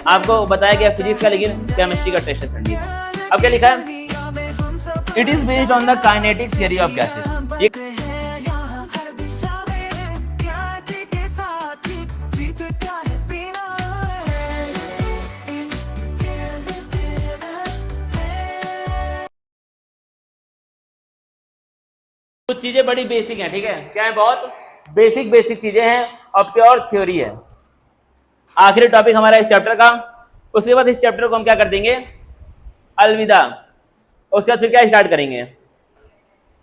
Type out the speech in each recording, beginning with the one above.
आपको बताया गया फिजिक्स का, लेकिन केमिस्ट्री का टेस्ट है संडे को। अब क्या लिखा है, it is based on the kinetic theory of gases. ये कुछ चीजें बड़ी बेसिक हैं, ठीक है, क्या है, बहुत बेसिक चीजें हैं और प्योर थ्योरी है। आखिरी टॉपिक हमारा इस चैप्टर का, उसके बाद इस चैप्टर को हम क्या कर देंगे, अलविदा। उसके बाद फिर क्या स्टार्ट करेंगे,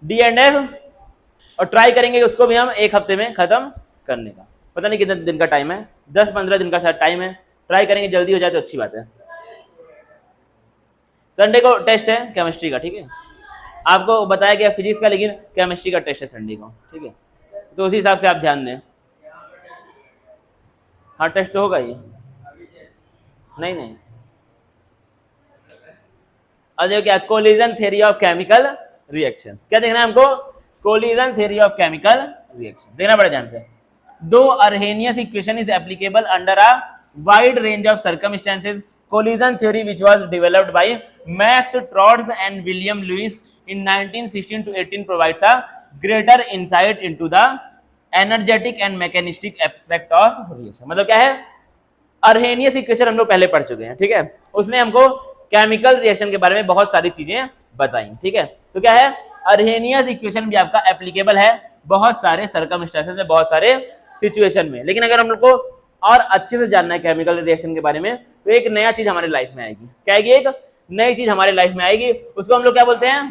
डी एंड एफ, और ट्राई करेंगे उसको भी हम एक हफ्ते में खत्म करने का। पता नहीं कितने दिन का टाइम है, 10-15 दिन का शायद टाइम है, ट्राई करेंगे, जल्दी हो जाए तो अच्छी बात है। संडे को टेस्ट है केमिस्ट्री का, ठीक है, आपको बताया गया फिजिक्स का, लेकिन केमिस्ट्री का टेस्ट है संडे को, ठीक है, तो उसी हिसाब से आप ध्यान दें। हाँ टेस्ट तो होगा ही, नहीं और क्या, collision theory of chemical reactions, क्या देखना है हमको, collision theory of chemical reaction देखना बड़े ध्यान से। Though Arrhenius equation is applicable under a wide range of circumstances, collision theory which was developed by Max Trautz and William Lewis in 1916 to 18 provides a greater insight into the energetic and mechanistic aspect of reaction। मतलब क्या है, अर्हेनियस equation हम लोग पहले पढ़ चुके हैं, ठीक है, उसने हमको केमिकल रिएक्शन के बारे में बहुत सारी चीजें बताई, ठीक है, तो क्या है, अर्हेनियस इक्वेशन भी आपका एप्लीकेबल है बहुत सारे सर्कमस्टेंसेस में, बहुत सारे सिचुएशन में। लेकिन अगर हम लोग को और अच्छे से जानना है केमिकल रिएक्शन के बारे में, तो एक नया चीज हमारे लाइफ में आएगी। क्या आएगी, एक नई चीज हमारे लाइफ में आएगी, उसको हम लोग क्या बोलते हैं,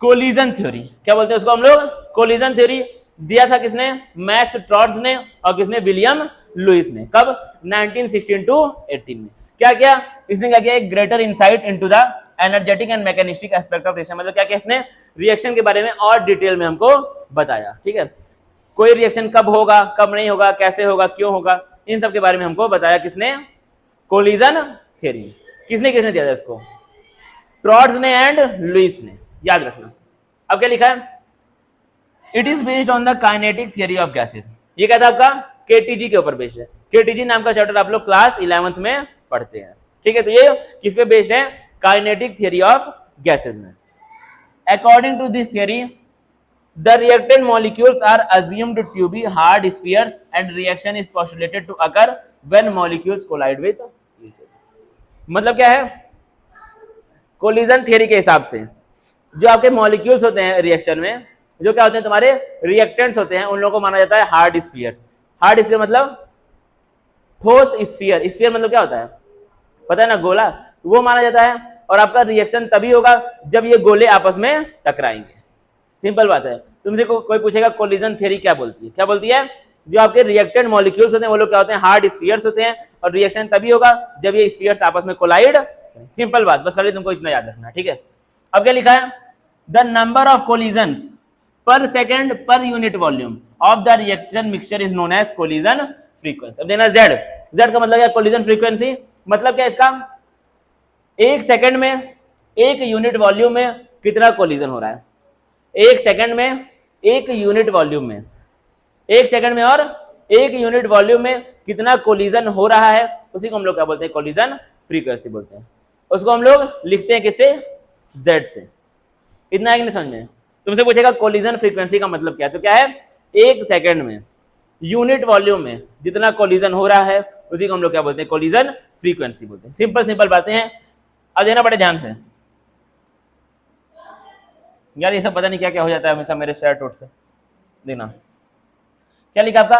कोलिजन थ्योरी। क्या बोलते हैं उसको हम लोग, कोलिजन थ्योरी। दिया था किसने, मैक्स ट्रॉड्स ने, और किसने, विलियम लुइस ने। कब, 1916 टू 18 में। क्या किया इसने, क्या किया, एक greater insight into the energetic and mechanistic aspect of reaction. मतलब क्या किया इसने, रिएक्शन के बारे में और डिटेल में हमको बताया, ठीक है, कोई रिएक्शन कब होगा, कब नहीं होगा, कैसे होगा, क्यों होगा, इन सब के बारे में हमको बताया किसने, कोलिजन थ्योरी। किसने किसने दिया था इसको, ट्रॉड्स ने एंड लुइस ने, याद रखना। अब क्या लिखा है, it is based on the kinetic theory of gases. ये क्या था आपका, केटीजी के ऊपर बेस्ड है। केटीजी नाम का चैप्टर आप लोग क्लास 11th में पढ़ते हैं, ठीक है, तो ये किस पे बेस्ड है, काइनेटिक थियरी ऑफ गैसेस में। According to this theory the reactant molecules are assumed to be hard spheres and reaction is postulated to occur when molecules collide with each other. मतलब क्या है, कोलिजन थियरी के हिसाब से जो आपके molecules होते हैं रिएक्शन में, जो क्या होते हैं, तुम्हारे रिएक्टेंट्स होते हैं, उन लोगों को माना जाता है हार्ड स्फीयर्स। हार्ड स्फीयर मतलब ठोस स्फीयर। स्फीयर मतलब क्या होता है, पता है ना, गोला, वो माना जाता है। और आपका रिएक्शन तभी होगा जब ये गोले आपस में टकराएंगे, सिंपल बात है। तुमसे कोई पूछेगा कोलिजन थियरी क्या बोलती है, क्या बोलती है, जो आपके रिएक्टेंट मॉलिक्यूल्स होते हैं वो लोग क्या होते हैं, हार्ड स्फीयर्स होते हैं, और रिएक्शन तभी होगा जब ये स्फीयर्स आपस में कोलाइड। सिंपल बात, बस खाली तुमको इतना याद रखना, ठीक है। अब क्या लिखा है, the number of collisions per second per unit volume of the reaction mixture is known as collision frequency. अब देना जेड, जेड का मतलब क्या, कोलिजन फ्रीक्वेंसी। मतलब क्या इसका, एक सेकंड में एक यूनिट वॉल्यूम में कितना कोलिजन हो रहा है, एक सेकंड में एक यूनिट वॉल्यूम में, एक सेकंड में और एक यूनिट वॉल्यूम में कितना कोलिजन हो रहा है, उसी को हम लोग क्या बोलते हैं, कोलिजन फ्रीक्वेंसी बोलते हैं। उसको हम लोग लिखते हैं किससे, जेड से। इतना है कि नहीं समझ में। तुमसे पूछेगा कोलिजन फ्रीक्वेंसी का मतलब क्या है, तो क्या है, एक सेकंड में यूनिट वॉल्यूम में जितना कोलिजन हो रहा है उसी को हम लोग क्या बोलते हैं, कोलिजन फ्रीक्वेंसी बोलते हैं। सिंपल सिंपल बातें हैं, अब देना पड़े ध्यान से। यार ये सब पता नहीं क्या क्या हो जाता है हमेशा मेरे शेयर टोट से। देखना क्या लिखा आपका,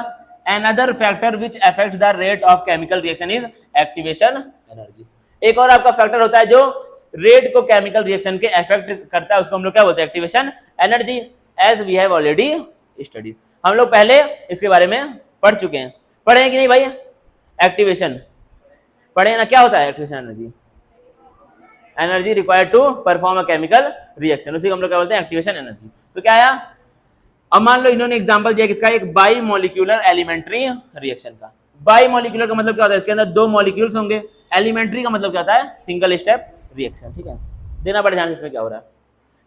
another factor which affects the rate of chemical reaction is activation energy. एक और आपका फैक्टर होता है जो रेट को केमिकल रिएक्शन के अफेक्ट करता है, उसको हम लोग क्या बोलते हैं, activation energy. As we have already studied, हम लोग पहले इसके बारे में पढ़ चुके हैं। पढ़े हैं कि नहीं भाई, एक्टिवेशन पढ़े ना, क्या होता है activation energy, energy required to perform a chemical reaction, उसी को हम लोग क्या बोलते हैं, एक्टिवेशन एनर्जी। तो क्या आया, अब मान लो इन्होंने एग्जांपल दिया किसका, एक बाई मॉलिक्यूलर एलिमेंट्री रिएक्शन का। बाई मॉलिक्यूलर का मतलब क्या होता है, इसके अंदर दो मॉलिक्यूल्स होंगे। एलिमेंट्री का मतलब क्या होता है, सिंगल स्टेप रिएक्शन, ठीक है। देना पड़े ध्यान, इसमें क्या हो रहा है,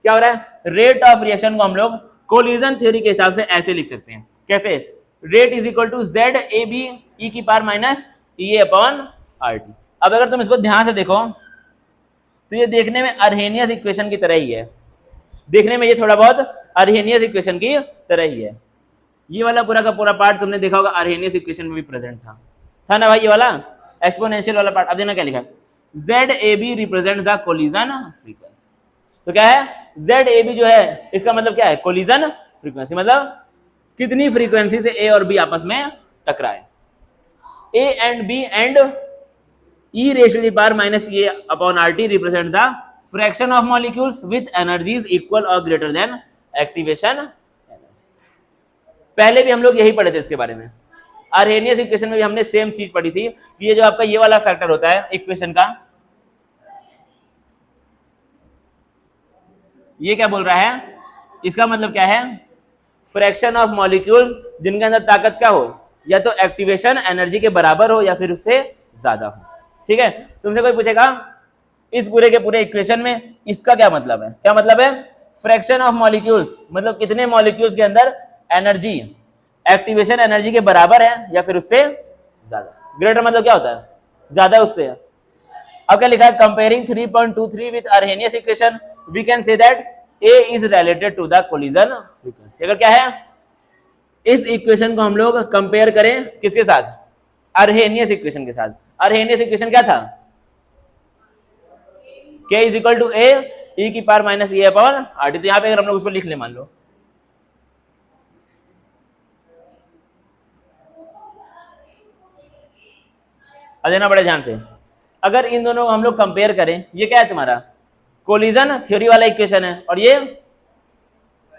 क्या हो रहा है, रेट ऑफ रिएक्शन को हम लोग कोलिजन थ्योरी के हिसाब से ऐसे लिख सकते हैं। कैसे, rate is equal to Z A B e की power minus E upon RT। अब अगर तुम इसको ध्यान से देखो तो ये देखने में अर्हेनियस इक्वेशन की तरह ही है, देखने में ये थोड़ा बहुत अर्हेनियस इक्वेशन की तरह ही है। ये वाला पूरा का पूरा पार्ट तुमने देखा होगा अर्हेनियस इक्वेशन में भी प्रेजेंट था ना भाई, ये वाला एक्सपोनेंशियल वाला पार्ट। अब देखना क्या लिखा है, ZAB represent the collision frequency. तो क्या है, ZAB जो है इसका मतलब क्या है, कोलिजन फ्रीक्वेंसी, मतलब कितनी फ्रीक्वेंसी से A और B आपस में टकराए। A and B and E raised to the power minus A upon RT represent the fraction of molecules with energies equal or greater than activation energy। पहले भी हम लोग यही पढ़े थे इसके बारे में, अर्हेनियस इक्वेशन में भी हमने सेम चीज पढ़ी थी कि ये जो आपका ये वाला फैक्टर होता है इक्वेशन का, ये क्या बोल रहा है, इसका मतलब क्या है, फ्रैक्शन ऑफ मॉलिक्यूल्स जिनके अंदर ताकत क्या हो, या तो एक्टिवेशन एनर्जी के बराबर हो या फिर उससे ज्यादा हो। ठीक है, तुमसे कोई पूछेगा इस पूरे के पूरे इक्वेशन में इसका क्या मतलब है, क्या मतलब है, फ्रैक्शन ऑफ मॉलिक्यूल्स मतलब कितने मॉलिक्यूल्स के अंदर एनर्जी एक्टिवेशन एनर्जी के बराबर है या फिर उससे ज्यादा। ग्रेटर मतलब क्या होता है, ज्यादा उससे। अब क्या लिखा है, comparing 3.23 with Arrhenius equation we can say that A is related to the collision frequency. अगर क्या है, इस इक्वेशन को हम लोग कंपेयर करें किसके साथ, अर्हेनियस इक्वेशन के साथ। अर्हेनियस इक्वेशन क्या था, K is equal to A e की power minus a upon RT। तो यहाँ पे अगर हम लोग उसको लिख ले, मान लो देना बड़े ध्यान से, अगर इन दोनों को हम लोग कंपेयर करें, ये क्या है तुम्हारा कोलिजन थ्योरी वाला इक्वेशन है और ये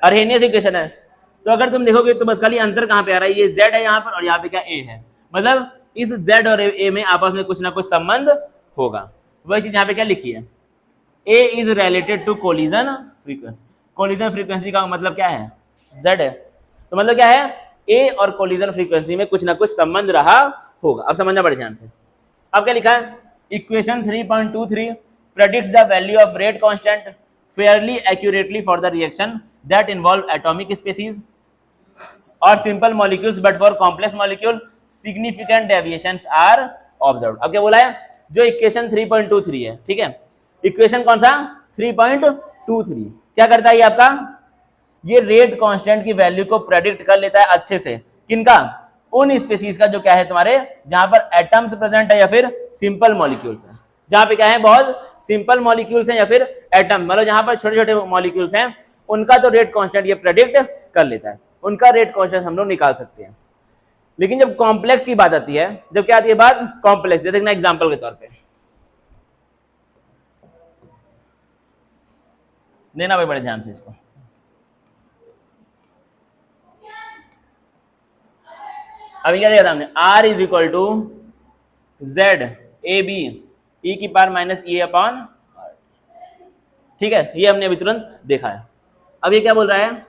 अर्हेनियस इक्वेशन है। तो अगर तुम देखोगे तो बस खाली अंतर कहां पे आ रहा है, ये Z है यहाँ पर और यहाँ पे क्या A है, मतलब इस Z और A में आपस में कुछ ना कुछ संबंध होगा। वही चीज यहाँ पे क्या लिखी है, A is related to collision frequency. Collision frequency का मतलब क्या है, Z है, तो मतलब क्या है, A और कोलिजन फ्रीक्वेंसी में कुछ ना कुछ संबंध रहा होगा। अब समझना बड़े ध्यान से। अब क्या लिखा है, equation 3.23 predicts the value of rate constant fairly accurately for the reaction that involve atomic species or simple molecules, but for complex molecule significant deviations are observed। अब क्या बोला है, जो इक्वेशन 3.23 है, ठीक है, इक्वेशन कौन सा 3.23 क्या करता है, ये आपका ये रेट कांस्टेंट की वैल्यू को प्रेडिक्ट कर लेता है अच्छे से, किनका, उन स्पीसीज का जो क्या है तुम्हारे, जहां पर एटम्स प्रेजेंट है या फिर सिंपल मॉलिक्यूल्स है, जहां पे क्या है बहुत सिंपल मॉलिक्यूल्स हैं या फिर एटम, मतलब जहां पर छोटे छोटे मॉलिक्यूल्स हैं, उनका तो रेट कांस्टेंट ये प्रेडिक्ट कर लेता है, उनका रेट कांस्टेंट हम लोग निकाल सकते हैं। लेकिन जब कॉम्प्लेक्स की बात आती है, जब क्या आती है बात कॉम्प्लेक्स, ये देखना एग्जांपल के तौर पे देना भाई बड़े ध्यान से इसको। अभी क्या देखा हमने, R is equal to ZAB e की पावर माइनस ए अपॉन, ठीक है, ये हमने अभी तुरंत देखा है। अब ये क्या बोल रहा है,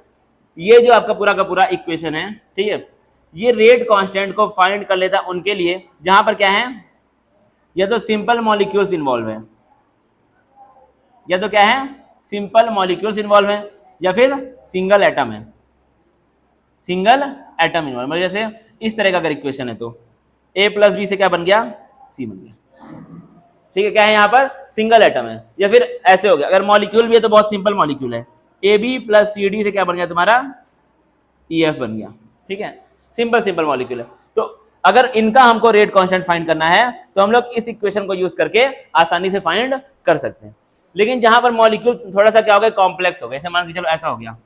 ये जो आपका पूरा का पूरा इक्वेशन है, ठीक है, ये रेट कांस्टेंट को फाइंड कर लेता है उनके लिए जहां पर क्या है, या तो सिंपल मॉलिक्यूल्स इन्वॉल्व है, या तो क्या है सिंपल मॉलिक्यूल्स इन्वॉल्व है, या फिर सिंगल एटम है, सिंगल एटम इन्वॉल्व। मतलब जैसे इस तरह का अगर इक्वेशन है तो A प्लस बी से क्या बन गया, C बन गया, ठीक है, क्या है यहाँ पर सिंगल एटम है, या फिर ऐसे हो गया, अगर मॉलिक्यूल भी है तो बहुत सिंपल मॉलिक्यूल है, AB प्लस CD से क्या बन गया तुम्हारा EF बन गया, ठीक है, सिंपल सिंपल मॉलिक्यूल है। तो अगर इनका हमको रेट कांस्टेंट फाइंड करना है तो हम लोग इस इक्वेशन को यूज करके आसानी से फाइंड कर सकते हैं। लेकिन जहां पर मॉलिक्यूल थोड़ा सा क्या हो गया, कॉम्प्लेक्स हो गया, जैसे मान के चलो ऐसा हो गया,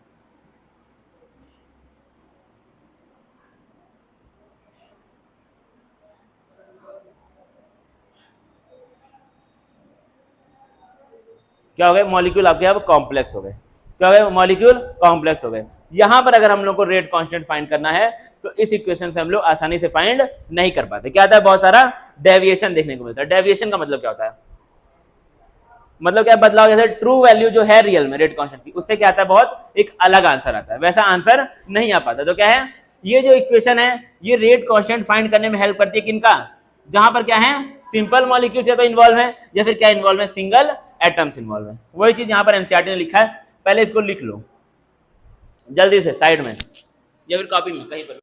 क्या हो गए मॉलिक्यूल आपके यहाँ कॉम्प्लेक्स हो गए, क्या हो गए मॉलिक्यूल कॉम्प्लेक्स हो गए। यहां पर अगर हम लोग को रेट कांस्टेंट फाइंड करना है तो इस इक्वेशन से हम लोग आसानी से फाइंड नहीं कर पाते। क्या आता है, बहुत सारा डेविएशन देखने को मिलता है। डेविएशन का मतलब क्या होता है, मतलब क्या बदलाव, जैसे ट्रू वैल्यू जो है रियल में रेट कांस्टेंट की, उससे क्या आता है बहुत एक अलग आंसर आता है, वैसा आंसर नहीं आ पाता। तो क्या है, ये जो इक्वेशन है ये रेट कांस्टेंट फाइंड करने में हेल्प करती है, किनका, जहां पर क्या है सिंपल मॉलिक्यूल्स या तो इन्वॉल्व है या फिर क्या इन्वॉल्व है, सिंगल एटम्स इन्वॉल्व है। वही चीज यहां पर एनसीईआरटी ने लिखा है, पहले इसको लिख लो जल्दी से साइड में या फिर कॉपी में कहीं पर।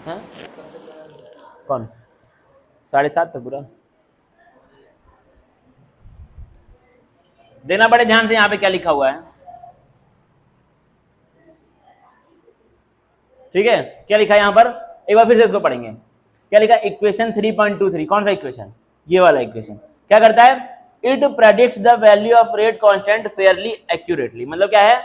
हाँ कौन 7:30 तक पूरा देना बड़े ध्यान से। यहाँ पे क्या लिखा हुआ है, ठीक है, क्या लिखा है यहाँ पर, एक बार फिर से इसको पढ़ेंगे। क्या लिखा है, इक्वेशन 3.23, कौन सा इक्वेशन, ये वाला इक्वेशन क्या करता है, it predicts the value of rate constant Fairlie accurately. मतलब क्या है,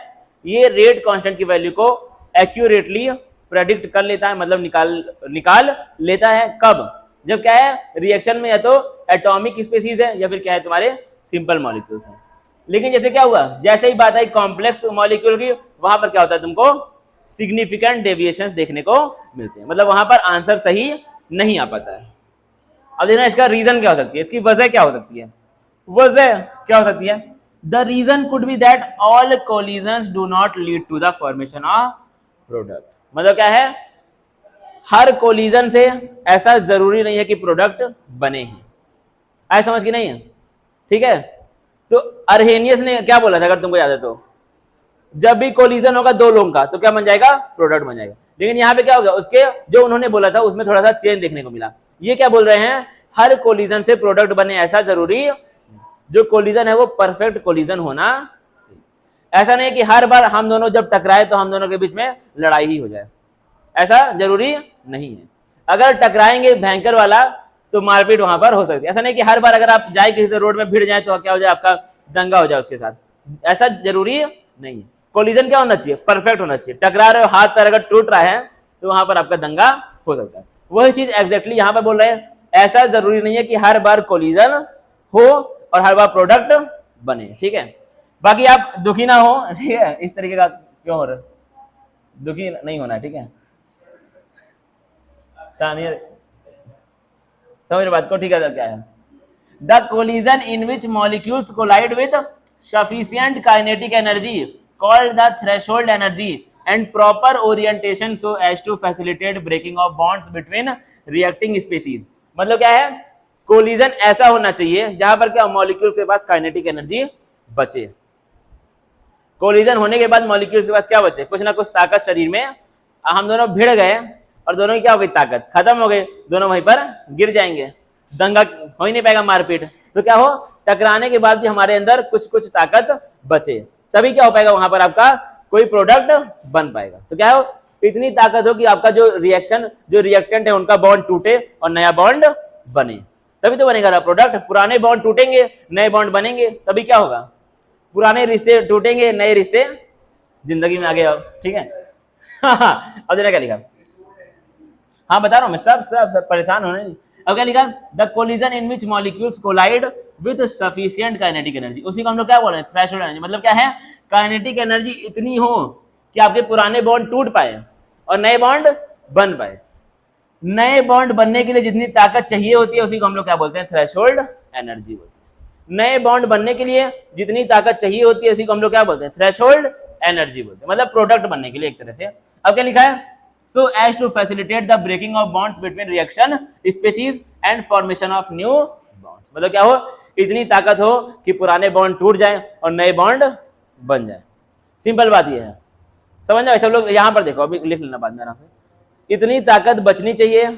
ये रेट कांस्टेंट की वैल्यू को एक्यूरेटली प्रेडिक्ट कर लेता है, मतलब निकाल लेता है। कब, जब क्या है, रिएक्शन में या तो एटॉमिक स्पीसीज है या फिर क्या है तुम्हारे सिंपल मॉलिक्यूल्स हैं। लेकिन जैसे क्या हुआ, जैसे ही बात आई कॉम्प्लेक्स मॉलिक्यूल की, वहां पर क्या होता है, तुमको सिग्निफिकेंट डेविएशंस देखने को मिलते हैं, मतलब वहां पर आंसर सही नहीं आ पाता है। अब देखना इसका रीजन क्या हो सकती है, इसकी वजह क्या हो सकती है, वजह क्या हो सकती है, the reason could be that all collisions do not lead to the formation of product. मतलब क्या है, हर कोलिजन से ऐसा जरूरी नहीं है कि प्रोडक्ट बने ही, ऐसा समझ की नहीं है, ठीक है। तो अर्हेनियस ने क्या बोला था, अगर तुमको याद है तो, जब भी कोलिजन होगा दो लोगों का तो क्या बन जाएगा, प्रोडक्ट बन जाएगा। लेकिन यहाँ पे क्या होगा, उसके जो उन्होंने बोला था उसमें थोड़ा सा चेंज देखने को मिला। ये क्या बोल रहे हैं, हर कोलिजन से प्रोडक्ट बने ऐसा जरूरी, जो कोलिजन है वो परफेक्ट कोलिजन होना। ऐसा नहीं कि हर बार हम दोनों जब टकराए तो हम दोनों के बीच में लड़ाई ही हो जाए, ऐसा जरूरी नहीं है। अगर टकराएंगे भयंकर वाला तो मारपीट वहां पर हो सकती है। ऐसा नहीं कि हर बार अगर आप जाए किसी से रोड में भिड़ जाए तो क्या हो जाए, आपका दंगा हो जाए उसके साथ, ऐसा जरूरी नहीं है। कोलिजन क्या होना चाहिए, परफेक्ट होना चाहिए। टकरा रहे हो, हाथ पैर अगर टूट रहा है तो वहां पर आपका दंगा हो सकता है। वही चीज एग्जैक्टली यहाँ पर बोल रहे हैं, ऐसा जरूरी नहीं है कि हर बार कोलिजन हो और हर बार प्रोडक्ट बने, ठीक है। बाकी आप दुखी ना हो, ठीक है, इस तरीके का क्यों हो रहा है, दुखी नहीं होना, ठीक है, समझ बात को, ठीक है। क्या है, the collision in which molecules collide with sufficient kinetic energy called the threshold energy and proper orientation so as to facilitate breaking of bonds between reacting species. मतलब क्या है, कोलिजन ऐसा होना चाहिए जहां पर क्या मॉलिक्यूल के पास काइनेटिक एनर्जी बचे। कोलिजन होने के बाद मॉलिक्यूल के पास क्या बचे, कुछ ना कुछ ताकत शरीर में। हम दोनों भिड़ गए और दोनों की क्या हो गई, ताकत खत्म हो गई, दोनों वहीं पर गिर जाएंगे, दंगा हो ही नहीं पाएगा, मारपीट। तो क्या हो, टकराने के बाद भी हमारे अंदर कुछ कुछ ताकत बचे, तभी क्या हो पाएगा, वहां पर आपका कोई प्रोडक्ट बन पाएगा। तो क्या हो, इतनी ताकत हो कि आपका जो रिएक्शन, जो रिएक्टेंट है उनका बॉन्ड टूटे और नया बॉन्ड बने, तभी तो बनेगा प्रोडक्ट। पुराने बॉन्ड टूटेंगे, नए बॉन्ड बनेंगे, तभी क्या होगा, पुराने रिश्ते टूटेंगे, नए रिश्ते जिंदगी में आगे आओ, ठीक है। अब देखना क्या लिखा, हाँ बता रहा हूं मैं, सब परेशान होने। अब क्या लिखा, the collision in which molecules collide with sufficient kinetic energy, उसी को हम लोग क्या बोल रहे हैं, थ्रेशोल्ड एनर्जी। मतलब क्या है, काइनेटिक एनर्जी इतनी हो कि आपके पुराने बॉन्ड टूट पाए और नए बॉन्ड बन पाए। नए बॉन्ड बनने के लिए जितनी ताकत चाहिए होती है उसी को हम लोग क्या बोलते हैं, थ्रेशोल्ड एनर्जी बोलते हैं। नए बॉन्ड बनने के लिए जितनी ताकत चाहिए होती है उसी को हम लोग क्या बोलते हैं, थ्रेशोल्ड एनर्जी बोलते हैं, मतलब प्रोडक्ट बनने के लिए एक तरह से। अब क्या लिखा है, so as to facilitate the breaking of bonds between reaction species and formation of new bonds। मतलब क्या हो, इतनी ताकत हो कि पुराने बॉन्ड टूट जाए और नए बॉन्ड बन जाए। सिंपल बात ये है, समझ जाओ सब लोग। यहां पर देखो, अभी लिख लेना बाद में आराम से। इतनी ताकत बचनी चाहिए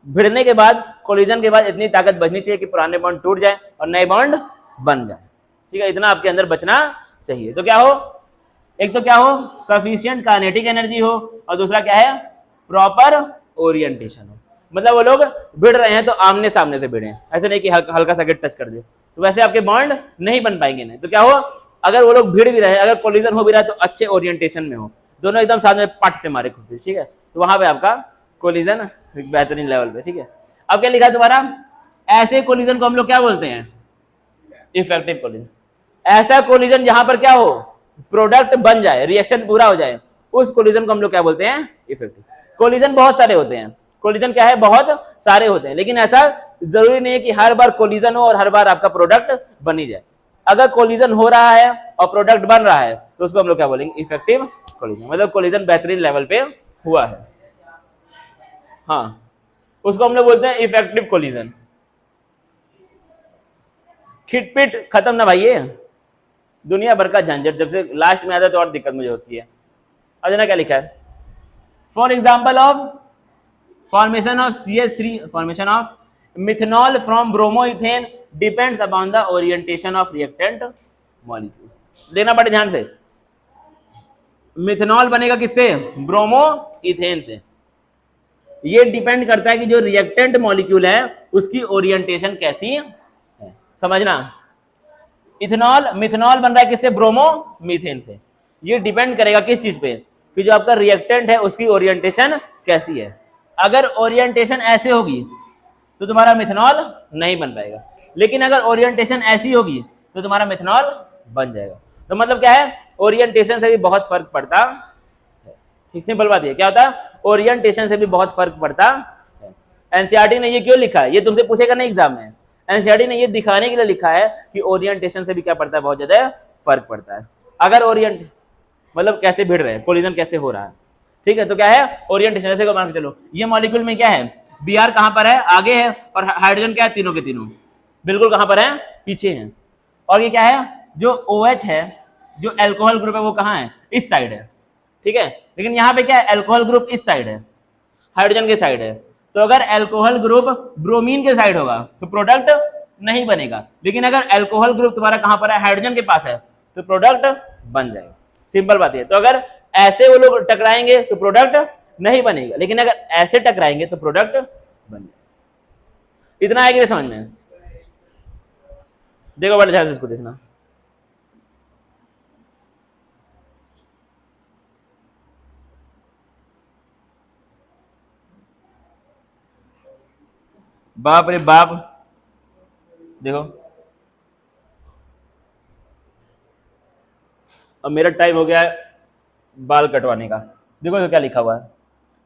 भिड़ने के बाद, कोलिजन के बाद इतनी ताकत बचनी चाहिए कि पुराने बॉन्ड टूट जाए और नए बॉन्ड बन जाए, ठीक है। इतना आपके अंदर बचना चाहिए। तो क्या हो, एक तो क्या हो, सफिशिएंट काइनेटिक एनर्जी हो, और दूसरा क्या है, प्रॉपर ओरिएंटेशन हो। मतलब वो लोग भिड़ रहे हैं तो आमने सामने से भिड़े, ऐसे नहीं कि हल्का सा टच कर दे, तो वैसे आपके बॉन्ड नहीं बन पाएंगे। नहीं तो क्या हो, अगर वो लोग भिड़ भी रहे, अगर कोलिजन हो भी रहा है तो अच्छे ओरिएंटेशन में हो, दोनों एकदम साथ में पट से मारे खुद, ठीक है। तो वहां पे आपका कोलिजन बेहतरीन लेवल पे, ठीक है। अब क्या लिखा है तुम्हारा, ऐसे कोलिजन को हम लोग क्या बोलते हैं, इफेक्टिव कोलिजन। ऐसा कोलिजन जहां पर क्या हो, प्रोडक्ट बन जाए, रिएक्शन पूरा हो जाए, उस कोलिजन को हम लोग क्या बोलते हैं, इफेक्टिव। कोलिजन बहुत सारे होते हैं, कोलिजन क्या है, बहुत सारे होते हैं, लेकिन ऐसा जरूरी नहीं है कि हर बार कोलिजन हो और हर बार आपका प्रोडक्ट बनी जाए। अगर कोलिजन हो रहा है और प्रोडक्ट बन रहा है तो उसको हम लोग क्या बोलेंगे, इफेक्टिव कोलिजन। मतलब कोलिजन बेहतरीन लेवल पे हुआ है, हाँ, उसको हम लोग बोलते हैं इफेक्टिव कोलिजन। खिटपिट खत्म ना भाई, ये दुनिया भर का झंझट जब से लास्ट में आता है तो और दिक्कत मुझे होती है। अब ना क्या लिखा है, for example of formation of CH3, formation of methanol from bromoethane depends upon the orientation of reactant molecule. देखना पड़े ध्यान से, मिथेनॉल बनेगा किससे? ब्रोमोइथेन से। ये डिपेंड करता है कि जो रिएक्टेंट मॉलिक्यूल है उसकी ओरिएंटेशन कैसी है, समझना। इथेनॉल, मिथेनॉल बन रहा है किससे? ब्रोमोमीथेन से। ये डिपेंड करेगा किस चीज पे? कि जो आपका रिएक्टेंट है उसकी ओरिएंटेशन कैसी है। अगर ओरिएंटेशन ऐसे होगी तो तुम्हारा मिथेनॉल नहीं बन पाएगा, लेकिन अगर ओरिएंटेशन ऐसी होगी तो तुम्हारा मिथेनॉल बन जाएगा। तो मतलब क्या है, ओरिएंटेशन से भी बहुत फर्क पड़ता है। सिंपल बात है, क्या होता है? ओरिएंटेशन से भी बहुत फर्क पड़ता है। एनसीईआरटी ने ये क्यों लिखा है, ये तुमसे पूछेगा नहीं एग्जाम में। एनसीईआरटी ने ये दिखाने के लिए लिखा है कि ओरिएंटेशन से भी क्या पड़ता है, बहुत ज्यादा फर्क पड़ता है। अगर ओरिएंट मतलब कैसे भिड़ रहे हैं, कोलिजन कैसे हो रहा है, ठीक है। तो क्या है, ओरिएंटेशन। ऐसे को मान के चलो, ये मॉलिक्यूल में क्या है, Br कहां पर है? आगे है। और हाइड्रोजन क्या है? तीनों के तीनों बिल्कुल कहां पर है? पीछे हैं। और ये क्या है, जो OH है, जो एल्कोहल ग्रुप है, वो कहां है? इस साइड है, ठीक है। लेकिन यहाँ पे क्या है, एल्कोहल ग्रुप इस साइड है, हाइड्रोजन के साइड है। तो अगर एल्कोहल ग्रुप ब्रोमीन के साइड होगा तो प्रोडक्ट नहीं बनेगा, लेकिन अगर एल्कोहल ग्रुप तुम्हारा कहां पर है? हाइड्रोजन के पास है, तो प्रोडक्ट बन जाएगा। सिंपल बात है। तो अगर ऐसे वो लोग टकराएंगे तो प्रोडक्ट नहीं बनेगा, लेकिन अगर ऐसे टकराएंगे तो प्रोडक्ट बन जाएगा। इतना आएगा समझ में? देखो बड़े ध्यान से इसको देखना। बाप रे बाप, देखो अब मेरा टाइम हो गया है बाल कटवाने का। देखो तो क्या लिखा हुआ है,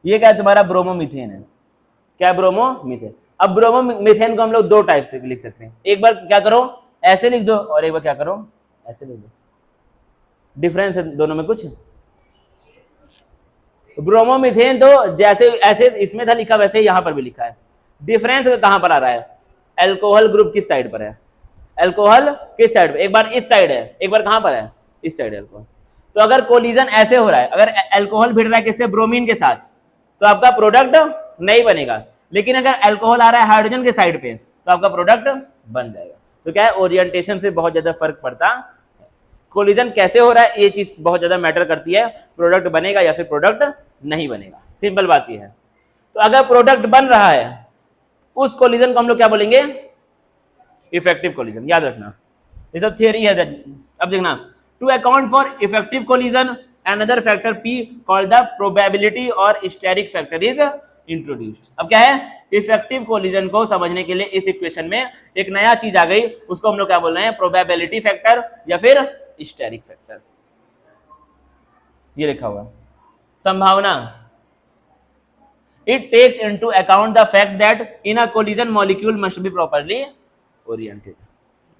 ये क्या है तुम्हारा? ब्रोमोमीथेन है। क्या? ब्रोमोमीथेन। अब ब्रोमोमीथेन को हम लोग दो टाइप से लिख सकते हैं। एक बार क्या करो, ऐसे लिख दो, और एक बार क्या करो, ऐसे लिख दो। डिफरेंस है दोनों में कुछ? ब्रोमोमीथेन तो जैसे ऐसे इसमें था लिखा, वैसे यहां पर भी लिखा है। डिफरेंस कहां पर आ रहा है? एल्कोहल ग्रुप किस साइड पर है? एल्कोहल किस साइड पे? एक बार इस साइड है, एक बार कहां पर है? इस साइड एल्कोहल। तो अगर कोलिजन ऐसे हो रहा है, अगर एल्कोहल भिड़ रहा है किससे? ब्रोमीन के साथ, तो आपका प्रोडक्ट नहीं बनेगा। लेकिन अगर एल्कोहल आ रहा है हाइड्रोजन के साइड पे, तो आपका प्रोडक्ट बन जाएगा। तो क्या है, ओरिएंटेशन से बहुत ज्यादा फर्क पड़ता है। कोलिजन कैसे हो रहा है, ये चीज बहुत ज्यादा मैटर करती है, प्रोडक्ट बनेगा या फिर प्रोडक्ट नहीं बनेगा। सिंपल बात ये है। तो अगर प्रोडक्ट बन रहा है, उस कोलिजन को हम लोग क्या बोलेंगे? Effective collision. याद रखना, ये सब थियरी है। अब देखना, to account for effective collision another factor P called the probability और स्टेरिक फैक्टर इज इंट्रोड्यूस्ड। अब क्या है, इफेक्टिव कोलिजन को समझने के लिए इस इक्वेशन में एक नया चीज आ गई, उसको हम लोग क्या बोल रहे हैं? प्रोबेबिलिटी फैक्टर या फिर स्टेरिक फैक्टर। ये लिखा हुआ संभावना। It takes into account the fact that in a collision molecule must be properly oriented।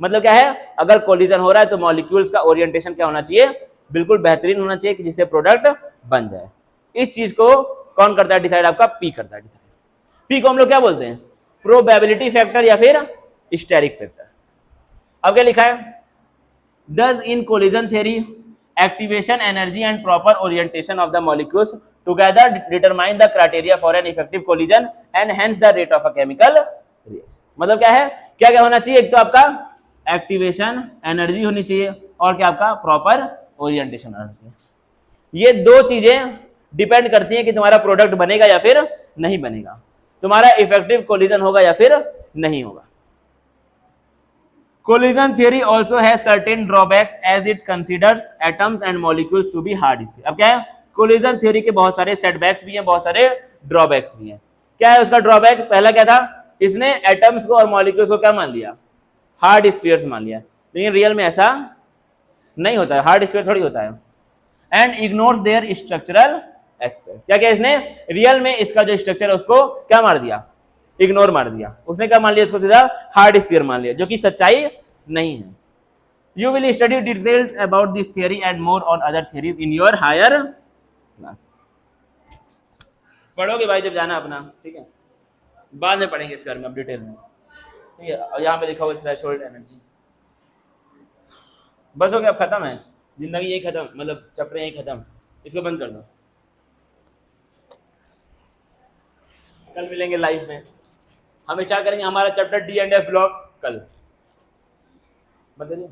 मतलब क्या है, अगर कोलिजन हो रहा है तो मॉलिक्यूल्स का ओरिएंटेशन क्या होना चाहिए? बिल्कुल बेहतरीन होना चाहिए कि जिससे प्रोडक्ट बन जाए। इस चीज को कौन करता है डिसाइड? आपका P करता है डिसाइड। P को हम लोग क्या बोलते हैं? प्रोबेबिलिटी फैक्टर या फिर स्टेरिक फैक्टर। अब क्या लिखा है? Thus in collision theory activation energy and proper orientation of the molecules together determine the criteria for an effective collision and hence the rate of a chemical reaction। मतलब क्या है, क्या क्या होना चाहिए? एक तो आपका एक्टिवेशन एनर्जी होनी चाहिए, और क्या आपका प्रॉपर ओरिएंटेशन होना चाहिए। ये दो चीजें डिपेंड करती हैं कि तुम्हारा प्रोडक्ट बनेगा या फिर नहीं बनेगा, तुम्हारा इफेक्टिव कोलिजन होगा या फिर नहीं होगा। Collision theory also has certain drawbacks as it considers atoms and molecules to be hard sphere। अब क्या है, collision theory के बहुत सारे setbacks भी हैं, बहुत सारे drawbacks भी हैं। क्या है उसका ड्रॉबैक? पहला क्या था, इसने एटम्स को और मॉलिक्यूल्स को क्या मान लिया? हार्ड स्फीयर्स मान लिया। लेकिन रियल में ऐसा नहीं होता है, हार्ड स्फीयर थोड़ी होता है। And ignores their structural aspect. क्या क्या इसने रियल में इसका जो स्ट्रक्चर है उसको क्या मार दिया? इग्नोर मार दिया। उसने क्या मान लिया? इसको सीधा हार्ड स्फीयर मान लिया, जो कि सच्चाई नहीं है। You will study detailed about this theory and more on other theories in your higher class. पढ़ोगे भाई जब जाना अपना, ठीक है, बाद में पढ़ेंगे इस बारे में अब डिटेल में, ठीक है। और यहाँ पे लिखा हुआ थ्रेशोल्ड एनर्जी। बस हो गया, अब खत्म है जिंदगी, यही खत्म, मतलब चैप्टर यही खत्म। इसको बंद कर दो। कल मिलेंगे लाइव में। हमें क्या करेंगे, हमारा chapter D and F block कल बताइए।